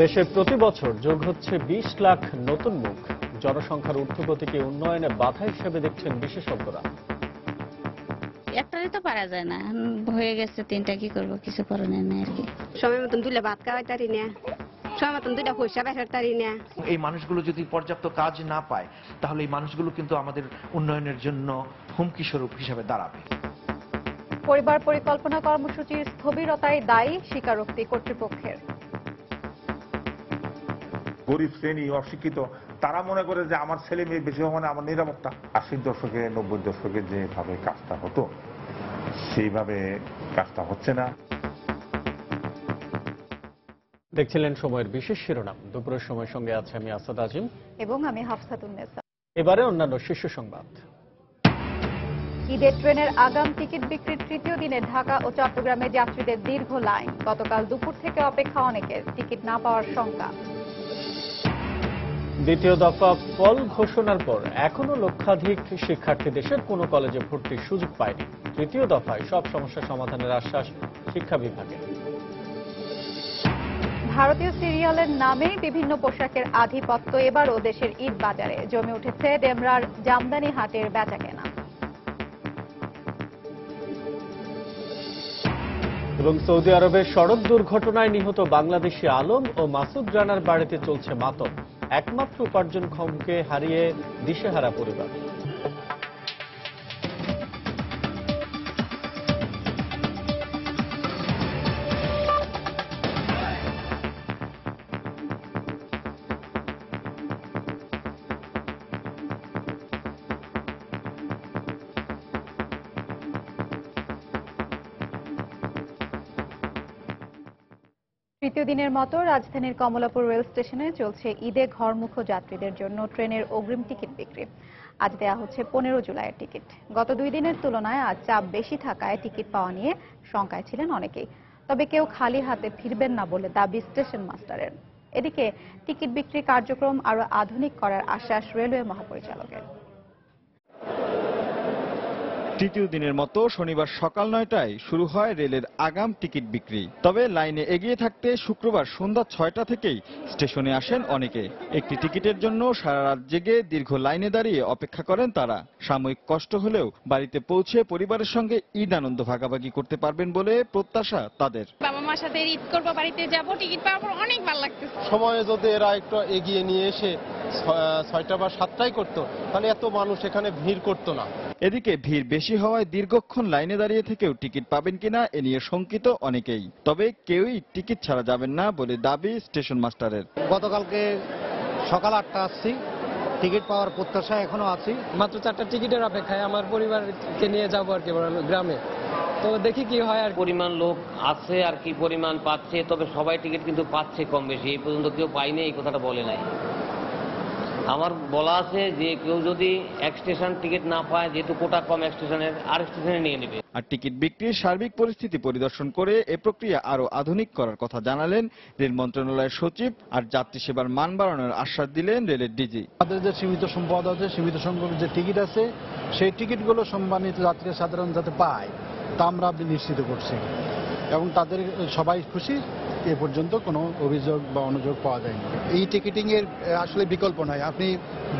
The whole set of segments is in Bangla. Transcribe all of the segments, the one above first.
দেশে প্রতি বছর যোগ হচ্ছে ২০ লাখ নতুন মুখ। জনসংখ্যার ঊর্ধ্বগতিকে উন্নয়নে বাধা হিসেবে দেখছেন বিশেষজ্ঞরা। একটারই তো পারা যায় না, হয়ে গেছে তিনটা, কি করব, কিছু করণের নেই আর কি। সময় মতন দুলে ভাত খাওয়াই তারি না, সময় মতন দুইটা পয়সা বের তারি না। এই মানুষগুলো যদি পর্যাপ্ত কাজ না পায় তাহলে এই মানুষগুলো কিন্তু আমাদের উন্নয়নের জন্য হুমকি স্বরূপ হিসেবে দাঁড়াবে। পরিবার পরিকল্পনা কর্মসূচির স্থবিরতায় দায়ী স্বীকারোক্তি কর্তৃপক্ষের। গরিব শ্রেণী, অশিক্ষিত, তারা মনে করে যে আমার ছেলে মেয়ে বেশি মানে আমার নিরাপত্তা। ৮০ দশকে ৯০ দশকে যেভাবে কাজটা হতো সেইভাবে কাজটা হচ্ছে না। দেখছিলেন সময়ের বিশেষ শিরোনাম। দুপুরের সময় সঙ্গে আছে আমি আসাদ আজিম এবং আমি হাফসাতুন্নেসা। এবারে অন্যান্য শীর্ষ সংবাদ। ঈদের ট্রেনের আগাম টিকিট বিক্রির তৃতীয় দিনে ঢাকা ও চট্টগ্রামে যাত্রীদের দীর্ঘ লাইন। গতকাল দুপুর থেকে অপেক্ষা অনেকের, টিকিট না পাওয়ার শঙ্কা। দ্বিতীয় দফা ফল ঘোষণার পর এখনো লক্ষাধিক শিক্ষার্থী দেশের কোনো কলেজে ভর্তির সুযোগ পায়নি। তৃতীয় দফায় সব সমস্যা সমাধানের আশ্বাস শিক্ষা বিভাগের। ভারতীয় সিরিয়ালের নামেই বিভিন্ন পোশাকের আধিপত্য এবারও দেশের ঈদ বাজারে। জমে উঠেছে ডেমরার জামদানি হাটের বেচাকেনা। এবং সৌদি আরবের সড়ক দুর্ঘটনায় নিহত বাংলাদেশি আলম ও মাসুদ রানার বাড়িতে চলছে মাতম। একমাত্র উপার্জনক্ষমকে হারিয়ে দিশেহারা পরিবার। তৃতীয় দিনের মতো রাজধানীর কমলাপুর রেল স্টেশনে চলছে ঈদে ঘরমুখো যাত্রীদের জন্য ট্রেনের অগ্রিম টিকিট বিক্রি। আজ দেয়া হচ্ছে ১৫ জুলাইয়ের টিকিট। গত ২ দিনের তুলনায় আজ চাপ বেশি থাকায় টিকিট পাওয়া নিয়ে শঙ্কায় ছিলেন অনেকেই। তবে কেউ খালি হাতে ফিরবেন না বলে দাবি স্টেশন মাস্টারের। এদিকে টিকিট বিক্রি কার্যক্রম আরো আধুনিক করার আশ্বাস রেলওয়ে মহাপরিচালকের। তৃতীয় দিনের মতো শনিবার সকাল ৯টায় শুরু হয় রেলের আগাম টিকিট বিক্রি। তবে লাইনে এগিয়ে থাকতে শুক্রবার সন্ধ্যা ৬টা থেকেই স্টেশনে আসেন অনেকে। একটি টিকিটের জন্য সারা রাত জেগে দীর্ঘ লাইনে দাঁড়িয়ে অপেক্ষা করেন তারা। সাময়িক কষ্ট হলেও বাড়িতে পৌঁছে পরিবারের সঙ্গে ঈদ আনন্দ ভাগাভাগি করতে পারবেন বলে প্রত্যাশা তাদের। বাবা মার সাথে ঈদ করবো, বাড়িতে যাবো, টিকিট পাওয়ার পর অনেক ভালো লাগতেছে। সময়ে যদি এরা একটু এগিয়ে নিয়ে এসে ৬টা বা ৭টায় করতো তাহলে এত মানুষ এখানে ভিড় করতো না। এদিকে ভিড় বেশি হওয়ায় দীর্ঘক্ষণ লাইনে দাঁড়িয়ে থেকেও টিকিট পাবেন কিনা এ নিয়ে শঙ্কিত অনেকেই। তবে কেউই টিকিট ছাড়া যাবেন না বলে দাবি স্টেশন মাস্টারের। গতকালকে সকাল ৮টা আসছি, টিকিট পাওয়ার প্রত্যাশা এখনো আছি। মাত্র 4টা টিকিটের অপেক্ষায় আমার পরিবারকে নিয়ে যাবো আর কি গ্রামে। তো দেখি কি হয়। আর পরিমাণ লোক আছে আর কি পরিমাণ পাচ্ছে, তবে সবাই টিকিট কিন্তু পাচ্ছে কম বেশি। এই পর্যন্ত কেউ পায়নি এই কথাটা বলে নাই। আমার বলা আছে যে কেউ যদি এক স্টেশন টিকিট না পায়, যেহেতু কোটা কম এক স্টেশনের, আর স্টেশনে নিয়ে নেবে। আর টিকিট বিক্রির সার্বিক পরিস্থিতি পরিদর্শন করে এ প্রক্রিয়া আরো আধুনিক করার কথা জানালেন রেল মন্ত্রণালয়ের সচিব। আর যাত্রী সেবার মান বাড়ানোর আশ্বাস দিলেন রেলের ডিজি। আমাদের যে সীমিত সম্পদ আছে, সীমিত সংখ্যক যে টিকিট আছে, সেই টিকিটগুলো সম্মানিত যাত্রী সাধারণ যাতে পায় তা আমরা নিশ্চিত করছি এবং তাদের সবাই খুশি। এ পর্যন্ত কোনো অভিযোগ বা অনুযোগ পাওয়া যায়নি। এই টিকিটিং এর আসলে বিকল্প নাই। আপনি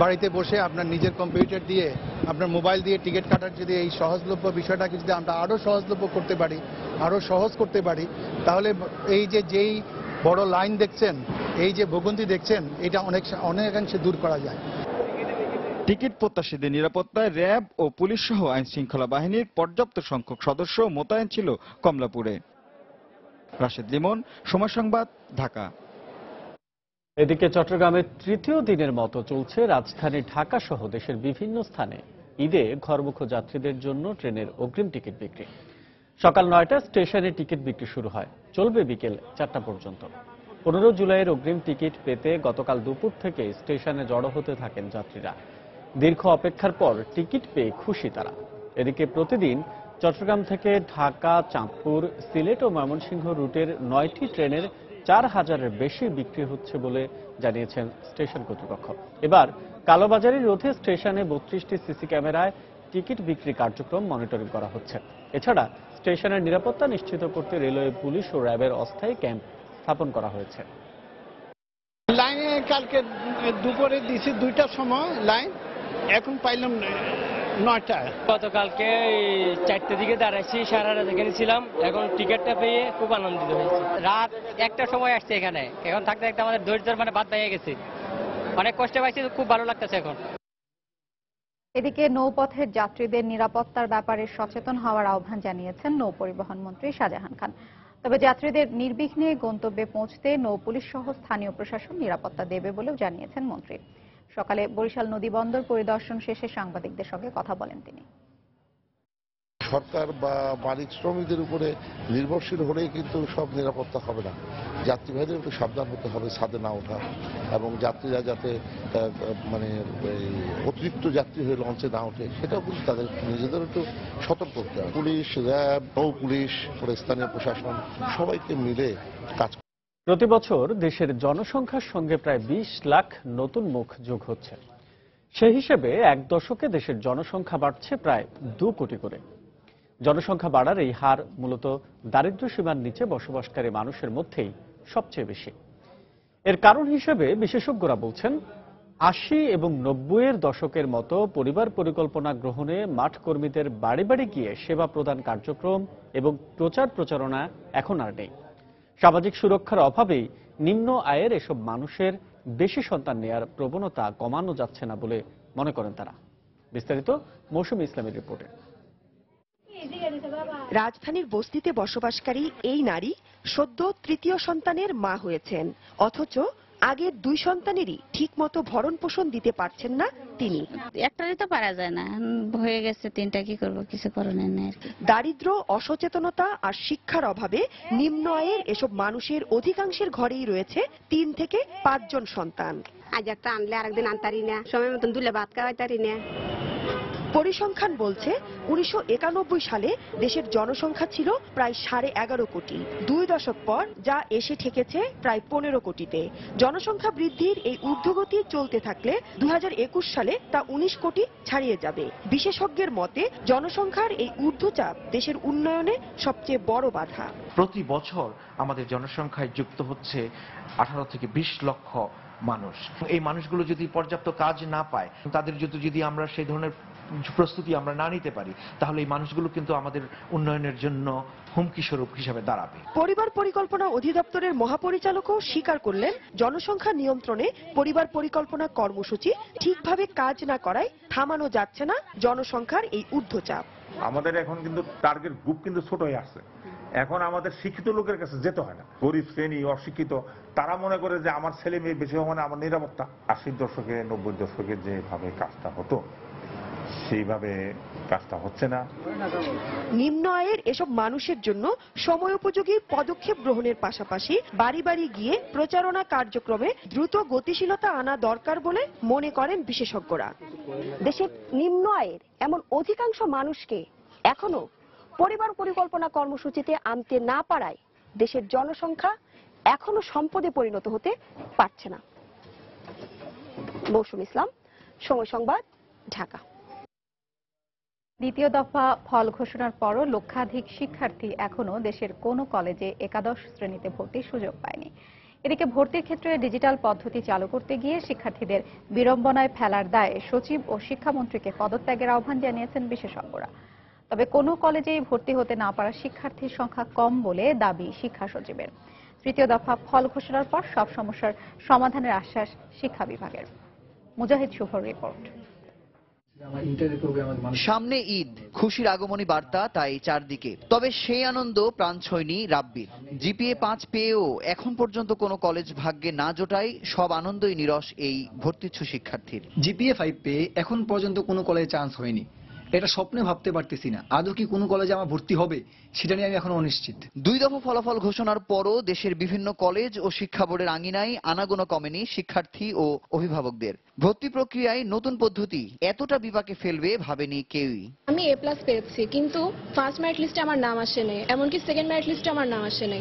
বাড়িতে বসে আপনার নিজের কম্পিউটার দিয়ে, আপনার মোবাইল দিয়ে টিকিট কাটার যদি এই সহজলভ্য বিষয়টাকে যদি আমরা আরো সহজলভ্য করতে পারি, আরো সহজ করতে পারি, তাহলে এই যেই বড় লাইন দেখছেন, এই যে ভোগান্তি দেখছেন, এটা অনেকাংশে দূর করা যায়। টিকিট প্রত্যাশীদের নিরাপত্তায় র্যাব ও পুলিশ সহ আইন শৃঙ্খলা বাহিনীর পর্যাপ্ত সংখ্যক সদস্য মোতায়েন ছিল কমলাপুরে। রাশেদ লিমন, সময় সংবাদ, ঢাকা। এদিকে চট্টগ্রামের তৃতীয় দিনের মতো চলছে রাজধানী ঢাকা সহ দেশের বিভিন্ন স্থানে ঈদে ঘরমুখো যাত্রীদের জন্য ট্রেনের অগ্রিম টিকিট বিক্রি। সকাল ৯টায় স্টেশনে টিকিট বিক্রি শুরু হয়, চলবে বিকেল ৪টা পর্যন্ত। ১৫ জুলাইয়ের অগ্রিম টিকিট পেতে গতকাল দুপুর থেকে স্টেশনে জড়ো হতে থাকেন যাত্রীরা। দীর্ঘ অপেক্ষার পর টিকিট পেয়ে খুশি তারা। এদিকে প্রতিদিন চট্টগ্রাম থেকে ঢাকা, চাঁদপুর, সিলেট ও ময়মনসিংহ রুটের ৯টি ট্রেনের ৪,০০০-এর বেশি বিক্রি হচ্ছে বলে জানিয়েছেন স্টেশন কর্তৃপক্ষ। এবার কালোবাজারি রোধে স্টেশনে ৩২টি সিসি ক্যামেরায় টিকিট বিক্রি কার্যক্রম মনিটরিং করা হচ্ছে। এছাড়া স্টেশনের নিরাপত্তা নিশ্চিত করতে রেলওয়ে, পুলিশ ও র্যাবের অস্থায়ী ক্যাম্প স্থাপন করা হয়েছে। কালকে দুপুরে দিছি 2টার সময় লাইন, এখন পাইলাম 9টায়। গতকালকে 4টে দিকে দাঁড়াইছি, সারা রাত এখানে ছিলাম, এখন টিকিটটা পেয়ে খুব আনন্দিত হয়েছি। রাত 1টার সময় আসছে এখানে, এখন থাকতে থাকতে আমাদের ধৈর্যের বাদ ভেঙে গেছে, অনেক কষ্ট পাইছি, খুব ভালো লাগতেছে এখন। এদিকে নৌপথের যাত্রীদের নিরাপত্তার ব্যাপারে সচেতন হওয়ার আহ্বান জানিয়েছেন নৌ পরিবহন মন্ত্রী শাহজাহান খান। তবে যাত্রীদের নির্বিঘ্নে গন্তব্যে পৌঁছতে নৌ পুলিশ সহ স্থানীয় প্রশাসন নিরাপত্তা দেবে বলেও জানিয়েছেন মন্ত্রী। সকালে বরিশাল নদী বন্দর পরিদর্শন শেষে সাংবাদিকদের সঙ্গে কথা বলেন তিনি। সরকার বা মালিক শ্রমিকদের উপরে নির্ভরশীল হলেই কিন্তু সব নিরাপত্তা হবে না। যাত্রীবাহীদের একটু সাবধান হতে হবে, ছাদে না ওঠা, এবং যাত্রীরা যাতে মানে অতিরিক্ত যাত্রী হয়ে লঞ্চে না ওঠে সেটাও কিন্তু তাদের নিজেদের একটু সতর্ক করতে হবে। পুলিশ, র্যাব, নৌ পুলিশ, স্থানীয় প্রশাসন সবাইকে মিলে কাজ। প্রতি বছর দেশের জনসংখ্যার সঙ্গে প্রায় 20 লাখ নতুন মুখ যোগ হচ্ছে। সেই হিসেবে এক দশকে দেশের জনসংখ্যা বাড়ছে প্রায় 2 কোটি করে। জনসংখ্যা বাড়ার এই হার মূলত দারিদ্র্য সীমার নিচে বসবাসকারী মানুষের মধ্যেই সবচেয়ে বেশি। এর কারণ হিসেবে বিশেষজ্ঞরা বলছেন, 80 এবং 90-এর দশকের মতো পরিবার পরিকল্পনা গ্রহণে মাঠ কর্মীদের বাড়ি বাড়ি গিয়ে সেবা প্রদান কার্যক্রম এবং প্রচারণা এখন আর নেই। সামাজিক সুরক্ষার অভাবেই নিম্ন আয়ের এসব মানুষের বেশি সন্তান নেয়ার প্রবণতা কমানো যাচ্ছে না বলে মনে করেন তারা। বিস্তারিত মৌসুমী ইসলামের রিপোর্টে। রাজধানীর বস্তিতে বসবাসকারী এই নারী সদ্য তৃতীয় সন্তানের মা হয়েছেন, অথচ আগের 2 সন্তানেরই ঠিকমতো ভরণ পোষণ দিতে পারছেন না তিনি। একটারই তো পারা যায় না, হয়ে গেছে 3টা, কি করব, কিছু করণের নেই আর কি। দারিদ্র্য, অসচেতনতা আর শিক্ষার অভাবে নিম্ন আয়ের এসব মানুষের অধিকাংশের ঘরেই রয়েছে 3 থেকে 5 জন সন্তান। আজ একটা আনলে আরেকদিন আনতারি না, সময় মতন দুলে ভাত খাওয়াইতারি না। পরিসংখ্যান বলছে 1991 সালে দেশের জনসংখ্যা ছিল প্রায় 11.5 কোটি। 2 দশক পর যা এসে ঠেকেছে প্রায় 15 কোটিতে। জনসংখ্যা বৃদ্ধির এই ঊর্ধ্বগতি চলতে থাকলে 2021 সালে তা 19 কোটি ছাড়িয়ে যাবে। বিশেষজ্ঞের মতে জনসংখ্যার এই ঊর্ধ্বচাপ দেশের উন্নয়নে সবচেয়ে বড় বাধা। প্রতি বছর আমাদের জনসংখ্যায় যুক্ত হচ্ছে 18 থেকে 20 লক্ষ মানুষ। এই মানুষগুলো যদি পর্যাপ্ত কাজ না পায়, তাদের যদি আমরা সেই ধরনের প্রস্তুতি আমরা না নিতে পারি, তাহলে এই মানুষগুলো কিন্তু আমাদের উন্নয়নের জন্য হুমকি স্বরূপ হিসেবে দাঁড়াবে। পরিবার পরিকল্পনা অধিদপ্তরের মহাপরিচালকও স্বীকার করলেন, জনসংখ্যা নিয়ন্ত্রণে পরিবার পরিকল্পনা কর্মসূচি ঠিকভাবে কাজ না করায় থামানো যাচ্ছে না জনসংখ্যার এই ঊর্ধ্বচাপ। আমাদের এখন কিন্তু টার্গেট গ্রুপ কিন্তু ছোট হয়ে আসছে। এখন আমাদের শিক্ষিত লোকের কাছে যেতে হয় না। গরিব শ্রেণী, অশিক্ষিত, তারা মনে করে যে আমার ছেলে মেয়ে বেশি মানে আমার নিরাপত্তা। 80 দশকে 90 দশকে যেভাবে কাজটা হতো সেইভাবে কাজটা হচ্ছে না। নিম্ন আয়ের এসব মানুষের জন্য সময়োপযোগী পদক্ষেপ গ্রহণের পাশাপাশি বাড়ি বাড়ি গিয়ে প্রচারণা কার্যক্রমে দ্রুত গতিশীলতা আনা দরকার বলে মনে করেন বিশেষজ্ঞরা। দেশের নিম্ন আয়ের এমন অধিকাংশ মানুষকে এখনো পরিবার পরিকল্পনা কর্মসূচিতে আনতে না পারায় দেশের জনসংখ্যা এখনো সম্পদে পরিণত হতে পারছে না। মৌসুমী ইসলাম, সময় সংবাদ, ঢাকা। দ্বিতীয় দফা ফল ঘোষণার পরও লক্ষাধিক শিক্ষার্থী এখনো দেশের কোনো কলেজে একাদশ শ্রেণীতে ভর্তির সুযোগ পায়নি। এদিকে ভর্তির ক্ষেত্রে ডিজিটাল পদ্ধতি চালু করতে গিয়ে শিক্ষার্থীদের বিড়ম্বনায় ফেলার দায়ে সচিব ও শিক্ষামন্ত্রীকে পদত্যাগের আহ্বান জানিয়েছেন বিশেষজ্ঞরা। তবে কোনো কলেজেই ভর্তি হতে না পারা শিক্ষার্থীর সংখ্যা কম বলে দাবি শিক্ষা সচিবের। তৃতীয় দফা ফল ঘোষণার পর সব সমস্যার সমাধানের আশ্বাস শিক্ষা বিভাগের। মুজাহিদ শুভর রিপোর্ট। সামনে ঈদ, খুশির আগমনী বার্তা তাই চারদিকে। তবে সেই আনন্দ প্রাণ ছোঁয়নি রাব্বির। জিপিএ 5 পেয়েও এখন পর্যন্ত কোনো কলেজ ভাগ্যে না জোটায় সব আনন্দই নিরস এই ভর্তিচ্ছু শিক্ষার্থীর। জিপিএ 5 পেয়ে এখন পর্যন্ত কোনো কলেজে চান্স হয়নি। এটা স্বপ্নে ভাবতে পারতেছি না, আদৌ কি কোনো কলেজে আমার ভর্তি হবে সেটা নিয়ে আমি এখন অনিশ্চিত। 2 দফা ফলাফল ঘোষণার পরও দেশের বিভিন্ন কলেজ ও শিক্ষা বোর্ডের আঙিনায় আনাগোনা কমেনি শিক্ষার্থী ও অভিভাবকদের। ভর্তি প্রক্রিয়ায় নতুন পদ্ধতি এতটা বিপাকে ফেলবে ভাবেনি কেউই। আমি A+ পেয়েছি, কিন্তু ফার্স্ট মেরিট লিস্টে আমার নাম আসেনি, এমনকি সেকেন্ড মেরিট লিস্টে আমার নাম আসেনি।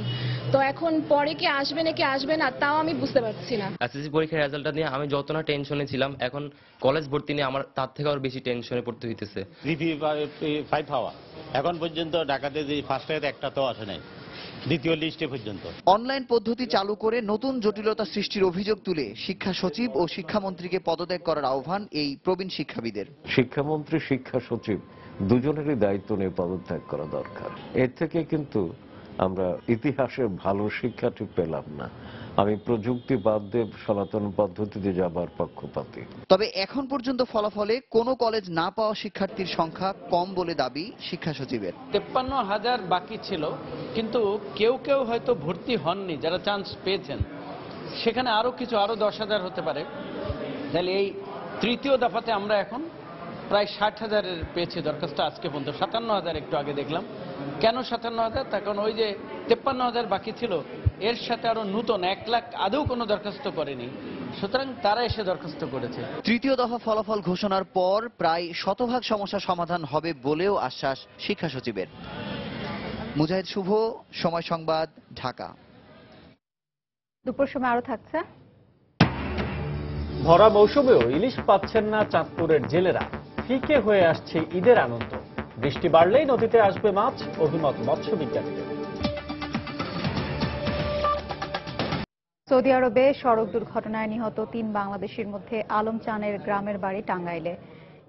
তো এখন পরে কি আসবে নাকি আসবে না তাও আমি বুঝতে পারছি না। এসএসসি পরীক্ষার রেজাল্টটা নিয়ে আমি যত না টেনশনে ছিলাম, এখন কলেজ ভর্তি নিয়ে আমার তার থেকে আরো বেশি টেনশনে পড়তে হইতেছে। জিপিএ 5 হওয়া এখন পর্যন্ত ঢাকাতে যে ফার্স্ট ইয়ার একটা তো আসে নাই, দ্বিতীয় লিস্টে পর্যন্ত। অনলাইন পদ্ধতি চালু করে নতুন জটিলতা সৃষ্টির অভিযোগ তুলে শিক্ষা সচিব ও শিক্ষামন্ত্রীকে পদত্যাগ করার আহ্বান এই প্রবীণ শিক্ষাবিদের। শিক্ষামন্ত্রী শিক্ষা সচিব দুজনেরই দায়িত্ব নিয়ে পদত্যাগ করা দরকার। এর থেকে কিন্তু আমরা ইতিহাসে ভালো শিক্ষাটি পেলাম না। আমি প্রযুক্তি বাদ দিয়ে সনাতন পদ্ধতিতে যাবার পক্ষপাতী। তবে এখন পর্যন্ত ফলাফলে কোনো কলেজ না পাওয়া শিক্ষার্থীর সংখ্যা কম বলে দাবি শিক্ষা সচিবের। 53,000 বাকি ছিল, কিন্তু কেউ কেউ হয়তো ভর্তি হননি, যারা চান্স পেয়েছেন সেখানে আরো 10,000 হতে পারে। তাহলে এই তৃতীয় দফাতে আমরা এখন প্রায় 60,000-এর পেয়েছি দরখাস্ত আজকে পর্যন্ত। 57,000 একটু আগে দেখলাম। কেন 57,000? তার কারণ ওই যে 53,000 বাকি ছিল, এর সাথে আরো নতুন 1 লাখ আদৌ কোনো দরখাস্ত করেনি, সুতরাং তারা এসে দরখাস্ত করেছে। তৃতীয় দফা ফলাফল ঘোষণার পর প্রায় 100% সমস্যা সমাধান হবে বলেও আশ্বাস শিক্ষা সচিবের। মুজাহিদ শুভ, সময় সংবাদ, ঢাকা। দুপুর সময় আরো থাকছে। ভরা মৌসুমেও ইলিশ পাচ্ছেন না চাঁদপুরের জেলেরা। ফিকে হয়ে আসছে ঈদের আনন্দ। বৃষ্টি বাড়লেই নদীতে আসবে মাছ, অভিমত মৎস্য বিজ্ঞানীদের। সৌদি আরবে সড়ক দুর্ঘটনায় নিহত 3 বাংলাদেশির মধ্যে আলম চানের গ্রামের বাড়ি টাঙ্গাইলে।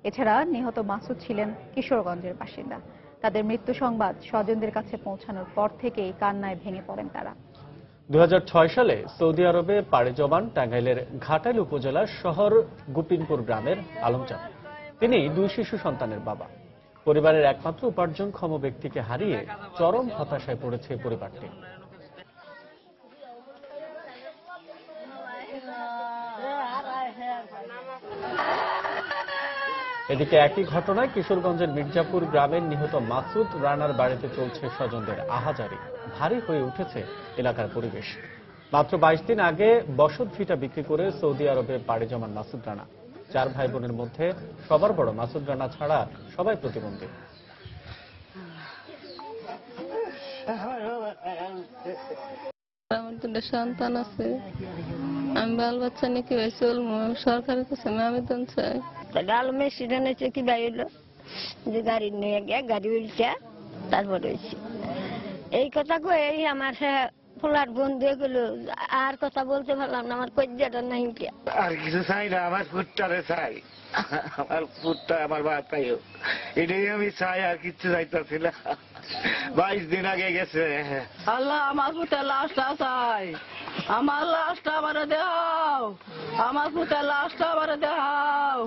এছাড়া নিহত মাসুদ ছিলেন কিশোরগঞ্জের বাসিন্দা। তাদের মৃত্যু সংবাদ স্বজনদের কাছে পৌঁছানোর পর থেকেই কান্নায় ভেঙে পড়েন তারা। 2006 সালে সৌদি আরবে পাড়ি জমান টাঙ্গাইলের ঘাটাইল উপজেলার শহর গুপিনপুর গ্রামের আলম চান। তিনি 2 শিশু সন্তানের বাবা। পরিবারের একমাত্র উপার্জনক্ষম ব্যক্তিকে হারিয়ে চরম হতাশায় পড়েছে পরিবারটি। এদিকে একই ঘটনায় কিশোরগঞ্জের মির্জাপুর গ্রামের নিহত মাসুদ রানার বাড়িতে চলছে স্বজনদের আহাজারি। ভারী হয়ে উঠেছে এলাকার পরিবেশ। মাত্র 22 দিন আগে বসত ভিটা বিক্রি করে সৌদি আরবে পাড়ি জমান মাসুদ রানা। 4 ভাই বোনের মধ্যে সবার বড় মাসুদ রানা ছাড়া সবাই প্রতিবন্ধী। আমার 2টা সন্তান আছে, আমি বাল বাচ্চা নিয়ে কিভাবে চলবো? সরকারের কাছে আমি আবেদন চাই। ডাল মেশিন হচ্ছে কি বাইল যে গাড়ি নিয়ে গিয়ে গাড়ি উল্টা তারপরে হয়েছে এই কথা কয়ে এই আমার ফোলার বন্ধু এগুলো আর কথা বলতে পারলাম না। আমার কজ্জাটা নাই আর কিছু চাই না, আমার ফুটটারে চাই, আমার ফুটটা আমার বাচ্চাই হোক, এটাই আমি চাই, আর কিচ্ছু চাইতেছি না। 22 দিন আগে গেছে। আল্লাহ আমার ফুটের লাশটা চাই, আমার লাশটা আবার দাও, আমার ফুটের লাশটা আবার দাও।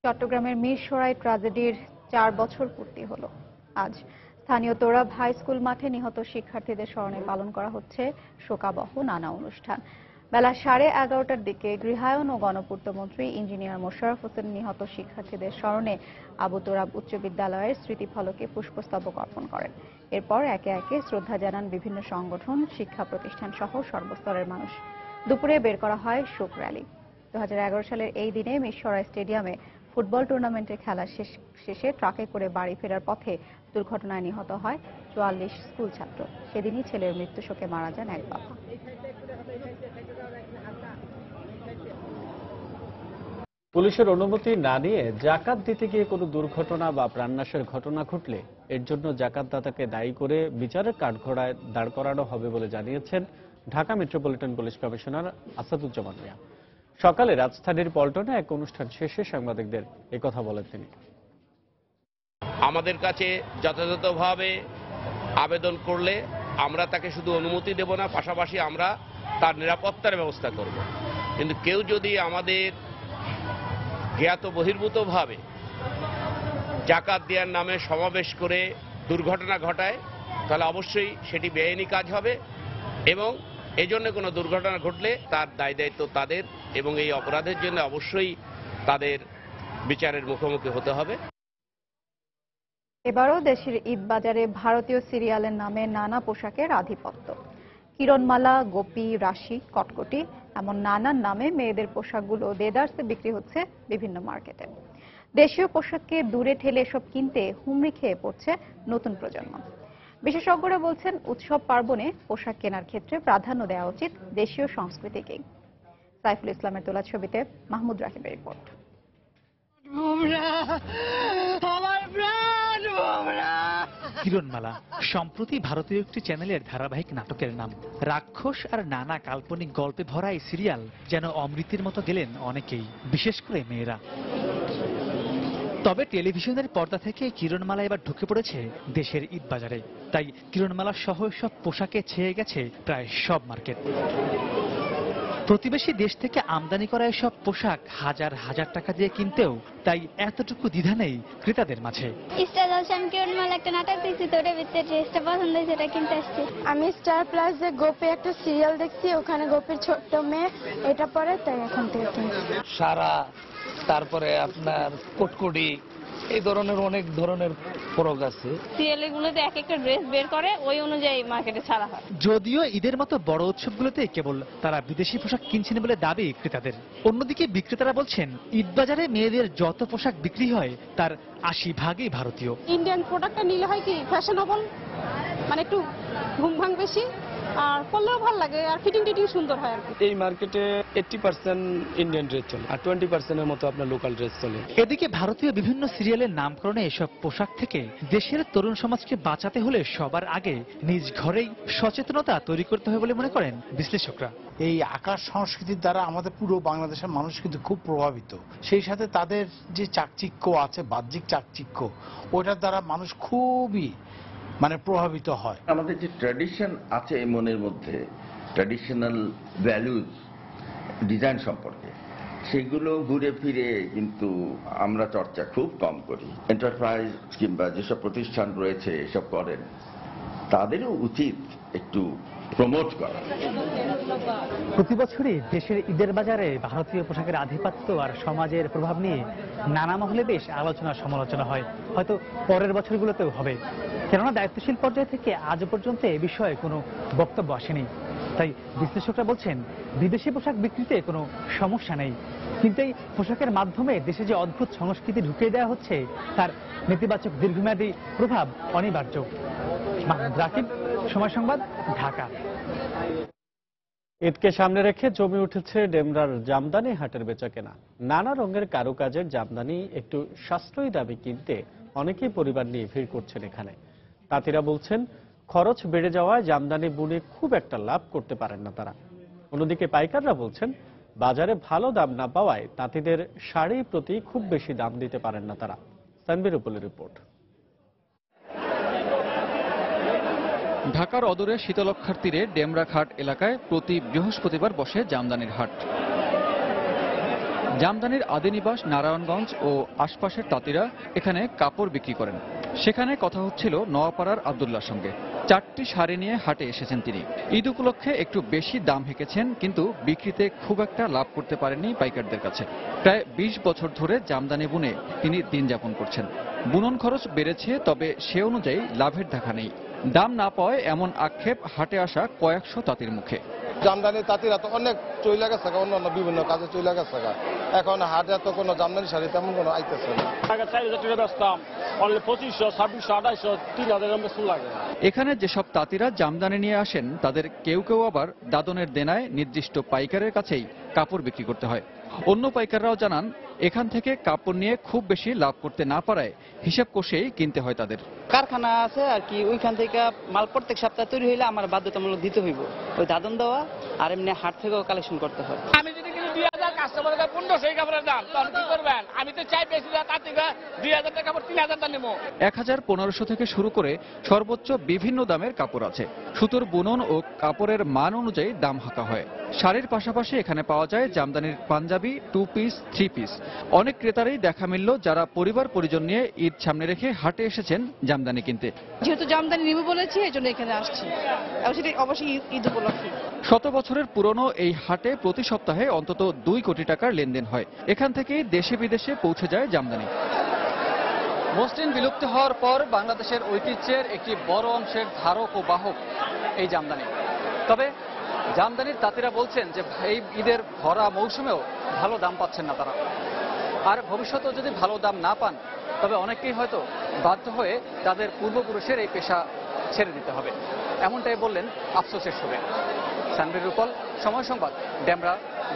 চট্টগ্রামের মিরসরাই ট্র্যাজেডির 4 বছর পূর্তি হলো আজ। স্থানীয় তোরাব হাই স্কুল মাঠে নিহত শিক্ষার্থীদের স্মরণে পালন করা হচ্ছে শোকাবহ নানা অনুষ্ঠান। বেলা 11:30টার দিকে গৃহায়ন ও গণপূর্ত মন্ত্রী ইঞ্জিনিয়ার মোশাররফ হোসেন নিহত শিক্ষার্থীদের স্মরণে আবু তোরাব উচ্চ বিদ্যালয়ের স্মৃতিফলকে পুষ্পস্তবক অর্পণ করেন। এরপর একে একে শ্রদ্ধা জানান বিভিন্ন সংগঠন, শিক্ষা প্রতিষ্ঠান সহ সর্বস্তরের মানুষ। দুপুরে বের করা হয় শোক র্যালি। 2011 সালের এই দিনে মিরসরাই স্টেডিয়ামে ফুটবল টুর্নামেন্টের খেলা শেষে ট্রাকে করে বাড়ি ফেরার পথে দুর্ঘটনায় নিহত হয় 44 স্কুল ছাত্র। সেদিনই ছেলের মৃত্যু শোকে মারা যান এক বাবা। পুলিশের অনুমতি না নিয়ে জাকাত দিতে গিয়ে কোনো দুর্ঘটনা বা প্রাণনাশের ঘটনা ঘটলে এর জন্য জাকাতদাতাকে দায়ী করে বিচারের কাঠগড়ায় দাঁড় করানো হবে বলে জানিয়েছেন Dhaka metropolitan police commissioner Asaduzzaman Miah. সকালে রাজধানীর পল্টনে এক অনুষ্ঠান শেষে সাংবাদিকদের একথা বলেন তিনি। আমাদের কাছে যথাযথভাবে আবেদন করলে আমরা তাকে শুধু অনুমতি দেব না, পাশাপাশি আমরা তার নিরাপত্তার ব্যবস্থা করব। কিন্তু কেউ যদি আমাদের জ্ঞাত বহির্ভূতভাবে জাকাত দেওয়ার নামে সমাবেশ করে দুর্ঘটনা ঘটায়, তাহলে অবশ্যই সেটি বেআইনি কাজ হবে এবং এজন্য কোনো দুর্ঘটনা ঘটলে তার দায় দায়িত্ব তাদের এবং এই অপরাধের জন্য অবশ্যই তাদের বিচারের মুখোমুখি হতে হবে। এবারও দেশের ঈদ বাজারে ভারতীয় সিরিয়ালের নামে নানা পোশাকের আধিপত্য। কিরণমালা, গোপী, রাশি, কটকটি এমন নানান নামে মেয়েদের পোশাকগুলো দেদারসে বিক্রি হচ্ছে বিভিন্ন মার্কেটে। দেশীয় পোশাককে দূরে ঠেলে এসব কিনতে হুমড়ি খেয়ে পড়ছে নতুন প্রজন্ম। বিশেষজ্ঞরা বলছেন উৎসব পার্বণে পোশাক কেনার ক্ষেত্রে প্রাধান্য দেওয়া উচিত দেশীয় সংস্কৃতিকেই। সাইফুল ইসলামের তোলা ছবিতে মাহমুদ রাকিবের রিপোর্ট। কিরণমালা সম্প্রতি ভারতীয় একটি চ্যানেলের ধারাবাহিক নাটকের নাম। রাক্ষস আর নানা কাল্পনিক গল্পে ভরা এই সিরিয়াল যেন অমৃতের মতো গেলেন অনেকেই, বিশেষ করে মেয়েরা। তবে টেলিভিশনের পর্দা থেকে কিরণমালা এবার ঢুকে পড়েছে দেশের ঈদ বাজারে। তাই কিরণমালা সহ সব পোশাকে ছেয়ে গেছে প্রায় সব মার্কেট। প্রতিবেশী দেশ থেকে আমদানি করা এসব পোশাক হাজার হাজার টাকা দিয়ে কিনতেও তাই এতটুকু দ্বিধা নেই ক্রেতাদের মাঝে। স্টার জলসা আমি কিরণমালা একটা নাটক দেখছি, তো ওটার ভিতরে ড্রেসটা পছন্দ হয়েছে, এটা কিনতে আসছি। আমি স্টার প্লাস যে গোপে একটা সিরিয়াল দেখছি, ওখানে গোপের ছোট্ট মেয়ে এটা পরে, তাই এখান থেকে কিনছি। সারা, তারপরে আপনার কোটকুটি, এই ধরনের অনেক ধরনের ফরক আছে। সিরিয়ালে গুলোতে এক একটা ড্রেস বের করে, ওই অনুযায়ী মার্কেটে ছাড়া হয়। যদিও ঈদের মতো বড় উৎসবগুলোতে কেবল তারা বিদেশি পোশাক কিনছেন বলে দাবি ক্রেতাদের। অন্যদিকে বিক্রেতারা বলছেন ঈদ বাজারে মেয়েদের যত পোশাক বিক্রি হয় তার 80% ভারতীয়। ইন্ডিয়ান প্রোডাক্টটা নিলে হয় কি ফ্যাশনেবল, মানে একটু ঘুমঘাম বেশি, আর পরলেও ভালো লাগে, আর ফিটিং টিটিং সুন্দর হয় আর কি। এই মার্কেটে 80% ইন্ডিয়ান ড্রেস চলে, আর 20%-এর মতো আপনার লোকাল ড্রেস চলে। এদিকে ভারতীয় বিভিন্ন সিরিয়ালের নামকরণে এসব পোশাক থেকে দেশের তরুণ সমাজকে বাঁচাতে হলে সবার আগে নিজ ঘরেই সচেতনতা তৈরি করতে হবে বলে মনে করেন বিশ্লেষকরা। এই আকাশ সংস্কৃতির দ্বারা আমাদের পুরো বাংলাদেশের মানুষ কিন্তু খুব প্রভাবিত। সেই সাথে তাদের যে চাকচিক্য আছে, বাহ্যিক চাকচিক্য, ওটার দ্বারা মানুষ খুবই প্রভাবিত হয়। আমাদের যে ট্র্যাডিশন আছে এই মনের মধ্যে, ট্র্যাডিশনাল ভ্যালুজ ডিজাইন সম্পর্কে, সেগুলো ঘুরে ফিরে কিন্তু আমরা চর্চা খুব কম করি। এন্টারপ্রাইজ কিংবা যেসব প্রতিষ্ঠান রয়েছে এসব করেন, তাদেরও উচিত একটু প্রমোট করা। প্রতি বছরই দেশের ঈদের বাজারে ভারতীয় পোশাকের আধিপত্য আর সমাজের প্রভাব নিয়ে নানা মহলে বেশ আলোচনা সমালোচনা হয়, হয়তো পরের বছরগুলোতেও হবে। কেননা দায়িত্বশীল পর্যায় থেকে আজ পর্যন্ত এ বিষয়ে কোনো বক্তব্য আসেনি। তাই বিশ্লেষকরা বলছেন বিদেশি পোশাক বিক্রিতে কোনো সমস্যা নেই, কিন্তু এই পোশাকের মাধ্যমে দেশে যে অদ্ভুত সংস্কৃতি ঢুকিয়ে দেওয়া হচ্ছে তার নেতিবাচক দীর্ঘমেয়াদী প্রভাব অনিবার্য। মাহমুদ রাকিব, সময় সংবাদ, ঢাকা। ঈদকে সামনে রেখে জমে উঠেছে ডেমরার জামদানি হাটের বেচাকেনা। নানা রঙের কারুকাজের জামদানি একটু সাশ্রয়ী দামে কিনতে অনেকেই পরিবার নিয়ে ভিড় করছেন এখানে। তাঁতিরা বলছেন খরচ বেড়ে যাওয়ায় জামদানি বুনে খুব একটা লাভ করতে পারেন না তারা। অন্যদিকে পাইকাররা বলছেন বাজারে ভালো দাম না পাওয়ায় তাঁতিদের শাড়ি প্রতি খুব বেশি দাম দিতে পারেন না তারা। তানভীর উপলের রিপোর্ট। ঢাকার অদূরে শীতলক্ষার তীরে ডেমরাঘাট এলাকায় প্রতি বৃহস্পতিবার বসে জামদানির হাট। জামদানির আদিনিবাস নারায়ণগঞ্জ ও আশপাশের তাঁতিরা এখানে কাপড় বিক্রি করেন। সেখানে কথা হচ্ছিল নোয়াপাড়ার আব্দুল্লাহর সঙ্গে। 4টি শাড়ি নিয়ে হাটে এসেছেন তিনি। ঈদ উপলক্ষে একটু বেশি দাম হেঁকেছেন, কিন্তু বিক্রিতে খুব একটা লাভ করতে পারেননি পাইকারদের কাছে। প্রায় 20 বছর ধরে জামদানি বুনে তিনি দিন যাপন করছেন। বুনন খরচ বেড়েছে, তবে সে অনুযায়ী লাভের দেখা নেই। দাম না পাওয়ায় এমন আক্ষেপ হাটে আসা কয়েকশো তাঁতির মুখে। জামদানি তাঁতিরা তো অনেক চইলা গেছে, অন্যান্য বিভিন্ন কাজে চইলা গেছে, এখন হাটে তো কোনো জামদানি শাড়ি তেমন কোনো আইতেছে না। এখানে যেসব তাঁতিরা জামদানি নিয়ে আসেন তাদের কেউ কেউ আবার দাদনের দেনায় নির্দিষ্ট পাইকারের কাছেই কাপড় বিক্রি করতে হয়। অন্য পাইকাররাও জানান এখান থেকে কাপড় নিয়ে খুব বেশি লাভ করতে না পারায় হিসাব কষেই কিনতে হয় তাদের। কারখানা আছে আর কি, ওইখান থেকে মাল প্রত্যেক সপ্তাহে তৈরি হইলে আমার বাধ্যতামূলক দিতে হইব ওই দাদন দেওয়া, আর এমনি হাট থেকেও কালেকশন করতে হয়। আমি যদি 2000 কাস্টমারের 1500 কাপড়ের দাম, তখন কি করবেন? আমি তো চাই বেশি তার থেকে 2000 টাকা কাপড় 3000 টাকা নেব। 1500 থেকে শুরু করে সর্বোচ্চ বিভিন্ন দামের কাপড় আছে। সুতোর বুনন ও কাপড়ের মান অনুযায়ী দাম হাঁকা হয়। শাড়ির পাশাপাশি এখানে পাওয়া যায় জামদানির পাঞ্জাবি, 2 পিস, 3 পিস। অনেক ক্রেতারই দেখা মিলল যারা পরিবার পরিজন নিয়ে ঈদ সামনে রেখে হাটে এসেছেন জামদানি কিনতে। যেহেতু জামদানি নিব বলেছি, এই জন্য এখানে আসছি, অবশ্যই ঈদ উপলক্ষে। 100 বছরের পুরনো এই হাটে প্রতি সপ্তাহে অন্তত 2 কোটি টাকার লেনদেন হয়। এখান থেকেই দেশে বিদেশে পৌঁছে যায় জামদানি। মসলিন বিলুপ্ত হওয়ার পর বাংলাদেশের ঐতিহ্যের একটি বড় অংশের ধারক ও বাহক এই জামদানি। তবে জামদানির তাঁতিরা বলছেন যে এই ঈদের ভরা মৌসুমেও ভালো দাম পাচ্ছেন না তারা, আর ভবিষ্যতেও যদি ভালো দাম না পান তবে অনেকেই হয়তো বাধ্য হয়ে তাদের পূর্বপুরুষের এই পেশা ছেড়ে দিতে হবে, এমনটাই বললেন আফসোসের সুরে। তানভীর রূপল, সময় সংবাদ, ডেমরা,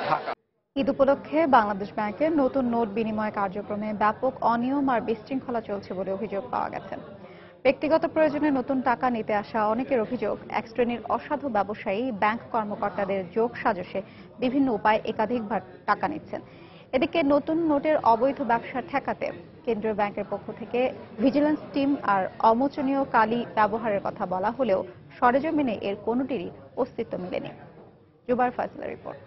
ঢাকা। ঈদ উপলক্ষে বাংলাদেশ ব্যাংকের নতুন নোট বিনিময় কার্যক্রমে ব্যাপক অনিয়ম আর বিশৃঙ্খলা চলছে বলে অভিযোগ পাওয়া গেছে। ব্যক্তিগত প্রয়োজনে নতুন টাকা নিতে আসা অনেকের অভিযোগ, এক শ্রেণীর অসাধু ব্যবসায়ী ব্যাংক কর্মকর্তাদের যোগ সাজশে বিভিন্ন উপায়ে একাধিকবার টাকা নিচ্ছেন। এদিকে নতুন নোটের অবৈধ ব্যবসা ঠেকাতে কেন্দ্রীয় ব্যাংকের পক্ষ থেকে ভিজিল্যান্স টিম আর অমোচনীয় কালি ব্যবহারের কথা বলা হলেও সরেজমিনে এর কোনোটিরই অস্তিত্ব মেলেনি। জুবায়ের ফয়সালের রিপোর্ট।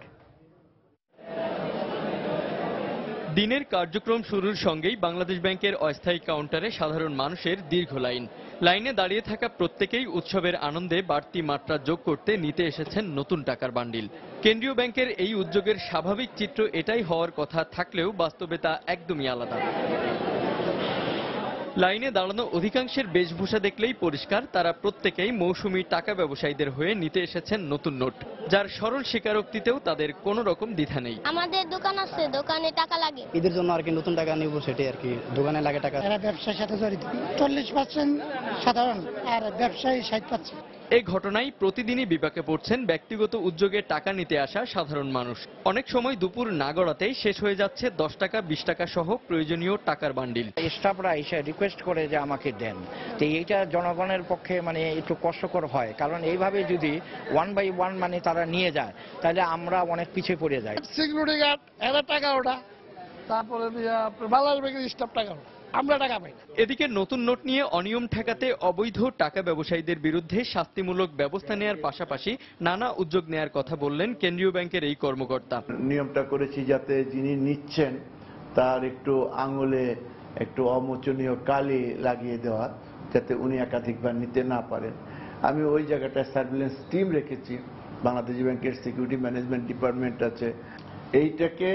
দিনের কার্যক্রম শুরুর সঙ্গেই বাংলাদেশ ব্যাংকের অস্থায়ী কাউন্টারে সাধারণ মানুষের দীর্ঘ লাইনে দাঁড়িয়ে থাকা প্রত্যেকেই উৎসবের আনন্দে বাড়তি মাত্রা যোগ করতে নিতে এসেছেন নতুন টাকার বান্ডিল। কেন্দ্রীয় ব্যাংকের এই উদ্যোগের স্বাভাবিক চিত্র এটাই হওয়ার কথা থাকলেও বাস্তবে তা একদমই আলাদা। লাইনে দাঁড়ানো অধিকাংশের বেশভূষা দেখলেই পরিষ্কার তারা প্রত্যেকেই মৌসুমী টাকা ব্যবসায়ীদের হয়ে নিতে এসেছেন নতুন নোট, যার সরল স্বীকারোক্তিতেও তাদের কোনো রকম দ্বিধা নেই। আমাদের দোকান আছে, দোকানে টাকা লাগে। ঈদের জন্য আর কি নতুন টাকা নিব, সেটাই আর কি, দোকানে লাগে টাকা। এরা ব্যবসার সাথে জড়িত, 40% সাধারণ আর ব্যবসায়ী 60%। এই ঘটনায় প্রতিদিনই বিপাকে পড়ছেন ব্যক্তিগত উদ্যোগে টাকা নিতে আসা সাধারণ মানুষ। অনেক সময় দুপুর না গড়াতেই শেষ হয়ে যাচ্ছে 10 টাকা 20 টাকা সহ প্রয়োজনীয় টাকার বান্ডিল। স্টাফরা এসে রিকোয়েস্ট করে যে আমাকে দেন, তো এইটা জনগণের পক্ষে মানে একটু কষ্টকর হয়, কারণ এইভাবে যদি 1 বাই 1 মানে তারা নিয়ে যায় তাহলে আমরা অনেক পিছিয়ে পড়ে যাই। সিকিউরিটি গার্ড এরা টাকা ওটা, তারপরে বাংলাদেশ ব্যাংকের স্টাফ টাকা ওটা, আমরা টাকা পাই না। এদিকে নতুন নোট নিয়ে অনিয়ম ঠেকাতে অবৈধ টাকা ব্যবসায়ীদের বিরুদ্ধে শাস্তিমূলক ব্যবস্থা নেওয়ার পাশাপাশি নানা উদ্যোগ নেওয়ার কথা বললেন কেন্দ্রীয় ব্যাংকের এই কর্মকর্তা। নিয়মটা করেছি যাতে যিনি নিচ্ছেন তার একটু আঙুলে একটু অমোচনীয় কালি লাগিয়ে দেওয়া, যাতে উনি একাধিকবার নিতে না পারেন। আমি ওই জায়গাটায় সার্ভিলেন্স টিম রেখেছি, বাংলাদেশ ব্যাংকের সিকিউরিটি ম্যানেজমেন্ট ডিপার্টমেন্ট আছে। এইটাকে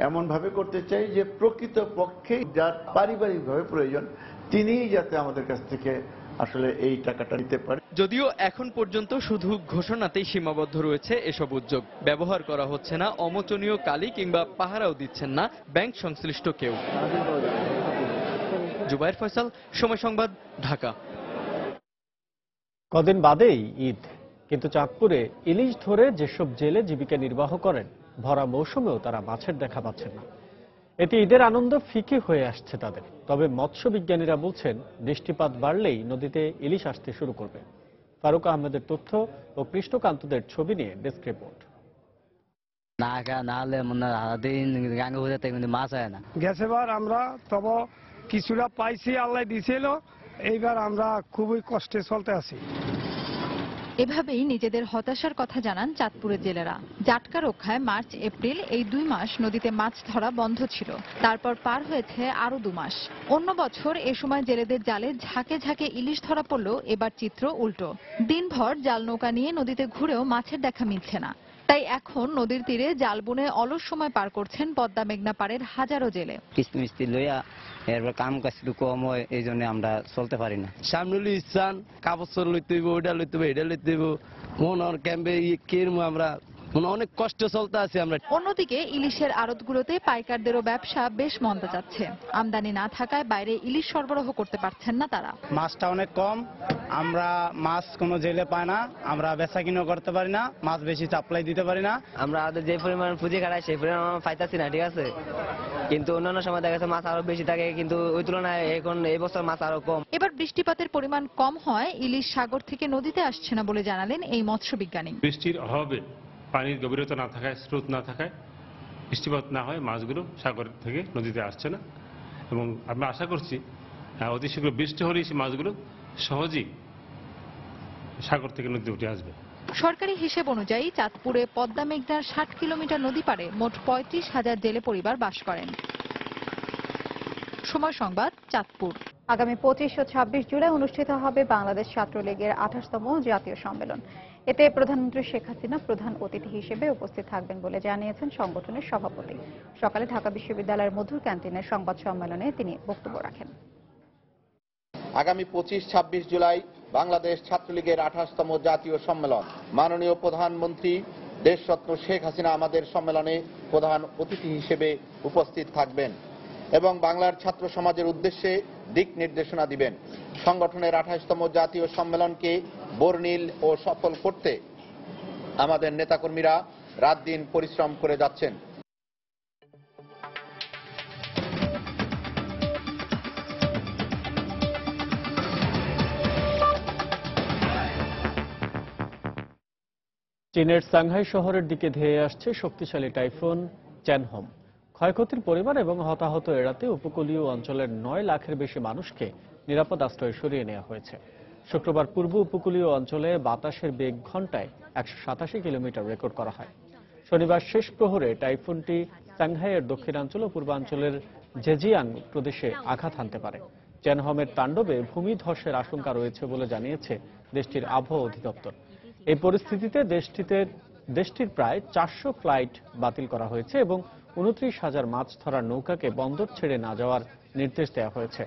এমনভাবে করতে চাই যে প্রকৃত পক্ষে যার পারিবারিকভাবে প্রয়োজন তিনিই যাতে আমাদের কাছ থেকে আসলে এই টাকাটা নিতে পারে। যদিও এখন পর্যন্ত শুধু ঘোষণাতেই সীমাবদ্ধ রয়েছে এসব উদ্যোগ, ব্যবহার করা হচ্ছে না অমোচনীয় কালি কিংবা পাহারাও দিচ্ছেন না ব্যাংক সংশ্লিষ্ট কেউ। জুবায়ের ফয়সাল, সময় সংবাদ, ঢাকা। কদিন বাদেই ঈদ, কিন্তু চাঁদপুরে ইলিশ ধরে যেসব জেলে জীবিকা নির্বাহ করেন ভরা মৌসুমেও তারা মাছের দেখা পাচ্ছেন না। এতে ঈদের আনন্দ ফিকে হয়ে আসছে তাদের। তবে মৎস্য বিজ্ঞানীরা বলছেন বৃষ্টিপাত বাড়লেই নদীতে ইলিশ আসতে শুরু করবে। ফারুক আহমেদের তথ্য ও কৃষ্ণকান্তদের ছবি নিয়ে ডেস্ক রিপোর্ট। গেছেবার আমরা তবে কিছুটা পাইছি, আল্লাহ দিছিল, এইবার আমরা খুবই কষ্টে চলতে আছি। এভাবেই নিজেদের হতাশার কথা জানান চাঁদপুরের জেলেরা। জাটকা রক্ষায় মার্চ এপ্রিল এই 2 মাস নদীতে মাছ ধরা বন্ধ ছিল, তারপর পার হয়েছে আরো 2 মাস। অন্য বছর এ সময় জেলেদের জালে ঝাঁকে ঝাঁকে ইলিশ ধরা পড়লেও এবার চিত্র উল্টো। দিনভর জাল নৌকা নিয়ে নদীতে ঘুরেও মাছের দেখা মিলছে না। তাই এখন নদীর তীরে জাল বুনে অলস সময় পার করছেন পদ্মা মেঘনা পাড়ের হাজারো জেলে। কিস্তি মিস্তি লইয়া এরপর কাম কাজ একটু কম হয়, এই জন্য আমরা চলতে পারি না। সামনে ইচ্ছান কাপড় লইতে হইব, ওইটা লইতে হইব, এটা লইতে হইব, মন ক্যাম্পে কেরমু আমরা অনেক কষ্ট চলতে আছি আমরা। অন্যদিকে ইলিশের আড়তগুলোতে পাইকারদেরও ব্যবসা বেশ মন্দা যাচ্ছে। আমদানি না থাকায় বাইরে ইলিশ সরবরাহ করতে পারছেন না তারা। মাছটা অনেক কম, আমরা মাছ কোনো জেলে পাই না, আমরা বেচা কিনো করতে পারি না, মাছ বেশি সাপ্লাই দিতে পারি না। আমরা যে পরিমাণ পুঁজি খাটাই সেই পরিমাণ পাইতাছি না, ঠিক আছে, কিন্তু অন্যান্য সময় দেখা যাচ্ছে মাছ আরো বেশি থাকে, কিন্তু ওই তুলনায় এখন এই বছর মাছ আরো কম। এবার বৃষ্টিপাতের পরিমাণ কম হয় ইলিশ সাগর থেকে নদীতে আসছে না বলে জানালেন এই মৎস্য বিজ্ঞানী। বৃষ্টির অভাবে, পানির গভীরতা না থাকায়, স্রোত না থাকায়, বৃষ্টিপাত না হয় মাছগুলো সাগর থেকে নদীতে আসছে না, এবং আমরা আশা করছি অতি শীঘ্র বৃষ্টি হলেই সেই মাছগুলো সহজেই সাগর থেকে নদীতে উঠে আসবে। সরকারি হিসেব অনুযায়ী চাঁদপুরে পদ্মা মেঘনার 60 কিলোমিটার নদী পাড়ে মোট 35,000 জেলে পরিবার বাস করেন। সময় সংবাদ, চাঁদপুর। আগামী 25 ও 26 জুলাই অনুষ্ঠিত হবে বাংলাদেশ ছাত্রলীগের 28তম জাতীয় সম্মেলন। এতে প্রধানমন্ত্রী শেখ হাসিনা প্রধান অতিথি হিসেবে উপস্থিত থাকবেন বলে জানিয়েছেন সংগঠনের সভাপতি। সকালে ঢাকা বিশ্ববিদ্যালয়ের মধুর ক্যান্টিনের সংবাদ সম্মেলনে তিনি বক্তব্য রাখেন। আগামী 25-26 জুলাই বাংলাদেশ ছাত্রলীগের 28তম জাতীয় সম্মেলন। মাননীয় প্রধানমন্ত্রী দেশরত্ন শেখ হাসিনা আমাদের সম্মেলনে প্রধান অতিথি হিসেবে উপস্থিত থাকবেন এবং বাংলার ছাত্র সমাজের উদ্দেশ্যে দিক নির্দেশনা দিবেন। সংগঠনের 28তম জাতীয় সম্মেলনকে বর্ণিল ও সফল করতে আমাদের নেতাকর্মীরা রাত দিন পরিশ্রম করে যাচ্ছেন। চীনের সাংহাই শহরের দিকে ধেয়ে আসছে শক্তিশালী টাইফুন চ্যানহম। ক্ষয়ক্ষতির পরিমাণ এবং হতাহত এড়াতে উপকূলীয় অঞ্চলের 9 লাখের বেশি মানুষকে নিরাপদ আশ্রয়ে সরিয়ে নেওয়া হয়েছে। শুক্রবার পূর্ব উপকূলীয় অঞ্চলে বাতাসের বেগ ঘন্টায় 187 কিলোমিটার রেকর্ড করা হয়। শনিবার শেষ প্রহরে টাইফুনটি সাংহাইয়ের দক্ষিণাঞ্চল ও পূর্বাঞ্চলের জেজিয়াং প্রদেশে আঘাত হানতে পারে। চ্যানহমের তাণ্ডবে ভূমিধসের আশঙ্কা রয়েছে বলে জানিয়েছে দেশটির আবহাওয়া অধিদপ্তর। এই পরিস্থিতিতে দেশটির প্রায় 400 ফ্লাইট বাতিল করা হয়েছে এবং 29,000 মাছ ধরার নৌকাকে বন্দর ছেড়ে না যাওয়ার নির্দেশ দেওয়া হয়েছে।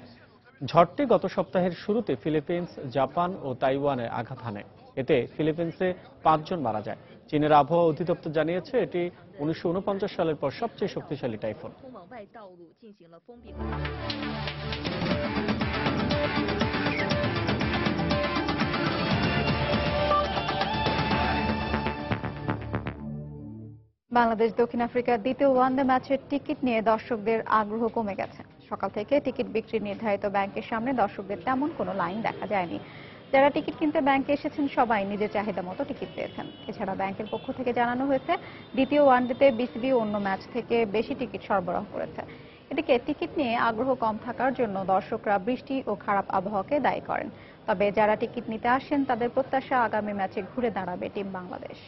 ঝড়টি গত সপ্তাহের শুরুতে ফিলিপিন্স, জাপান ও তাইওয়ানে আঘাত হানে। এতে ফিলিপিন্সে 5 জন মারা যায়। চীনের আবহাওয়া অধিদপ্তর জানিয়েছে এটি 1949 সালের পর সবচেয়ে শক্তিশালী টাইফুন। বাংলাদেশ দক্ষিণ আফ্রিকার দ্বিতীয় ওয়ানডে ম্যাচের টিকিট নিয়ে দর্শকদের আগ্রহ কমে গেছে। সকাল থেকে টিকিট বিক্রির নির্ধারিত ব্যাংকের সামনে দর্শকদের তেমন কোনো লাইন দেখা যায়নি। যারা টিকিট কিনতে ব্যাংকে এসেছেন সবাই নিজের চাহিদা মতো টিকিট পেয়েছেন। এছাড়া ব্যাংকের পক্ষ থেকে জানানো হয়েছে দ্বিতীয় ওয়ানডেতে বিসিবি অন্য ম্যাচ থেকে বেশি টিকিট সরবরাহ করেছে। এদিকে টিকিট নিয়ে আগ্রহ কম থাকার জন্য দর্শকরা বৃষ্টি ও খারাপ আবহাওয়াকে দায়ী করেন। তবে যারা টিকিট নিতে আসেন তাদের প্রত্যাশা আগামী ম্যাচে ঘুরে দাঁড়াবে টিম বাংলাদেশ।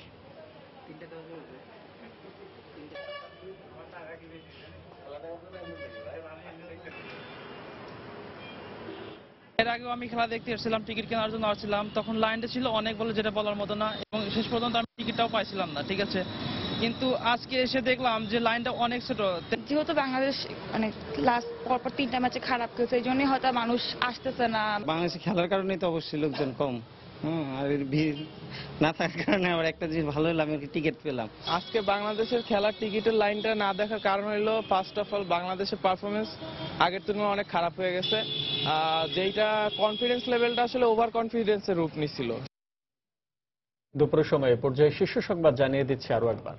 এর আগেও আমি খেলা দেখতে এসেছিলাম, টিকিট কেনার জন্য আসছিলাম, তখন লাইনটা ছিল অনেক বলে যেটা বলার মতো না, এবং শেষ পর্যন্ত আমি টিকিটটাও পাইছিলাম না, ঠিক আছে। কিন্তু আজকে এসে দেখলাম যে লাইনটা অনেক ছোট। যেহেতু বাংলাদেশ মানে লাস্ট পরপর 3টা ম্যাচে খারাপ খেলছে, এই জন্যই হয়তো মানুষ আসতেছে না। বাংলাদেশে খেলার কারণেই তো অবশ্যই লোকজন কম, আর ভিড় না থাকার কারণে আমার একটা জিনিস ভালো হলো, আমি টিকিট পেলাম। আজকে বাংলাদেশের খেলার টিকিটের লাইনটা না দেখার কারণ হলো ফার্স্ট অফ অল বাংলাদেশের পারফরমেন্স আগের তুলনায় অনেক খারাপ হয়ে গেছে, যেটা কনফিডেন্স লেভেলটা আসলে ওভার কনফিডেন্সের রূপ নিছিল। দুপুরের সময়ে পর্যায়ে শীর্ষ সংবাদ জানিয়ে দিচ্ছি আরো একবার।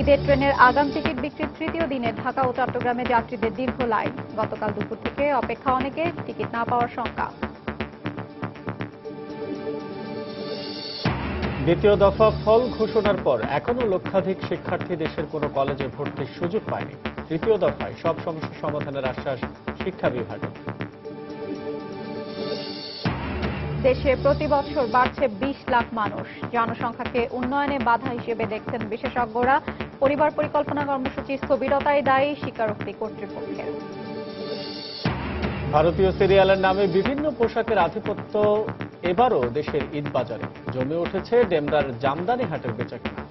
ঈদের ট্রেনের আগাম টিকিট বিক্রির তৃতীয় দিনে ঢাকা ও চট্টগ্রামে যাত্রীদের দীর্ঘ লাইন। গতকাল দুপুর থেকে অপেক্ষা অনেকে, টিকিট না পাওয়ার শঙ্কা। দ্বিতীয় দফা ফল ঘোষণার পর এখনো লক্ষাধিক শিক্ষার্থী দেশের কোনো কলেজে ভর্তির সুযোগ পায়নি। তৃতীয় দফায় সব সমস্যা সমাধানের আশ্বাস শিক্ষা বিভাগের। দেশে প্রতি বছর বাড়ছে 20 লাখ মানুষ। জনসংখ্যাকে উন্নয়নে বাধা হিসেবে দেখছেন বিশেষজ্ঞরা। পরিবার পরিকল্পনা কর্মসূচি স্থবিরতায় দায়ী স্বীকারোক্তি কর্তৃপক্ষের। ভারতীয় সিরিয়ালের নামে বিভিন্ন পোশাকের আধিপত্য এবারও দেশের ঈদ বাজারে। জমে উঠেছে ডেমরার জামদানি হাটের বেচাকেনা।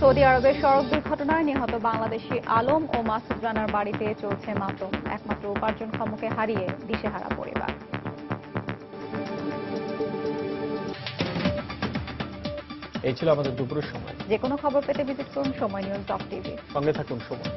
সৌদি আরবের সড়ক দুর্ঘটনায় নিহত বাংলাদেশি আলম ও মাসুদ রানার বাড়িতে চলছে মাতম। একমাত্র উপার্জনক্ষমকে হারিয়ে দিশেহারা পরিবার। এই ছিল আমাদের দুপুরের সময়। যে কোনো খবর পেতে ভিজিট করুন সময় নিউজ.tv। সঙ্গে থাকুন সময়।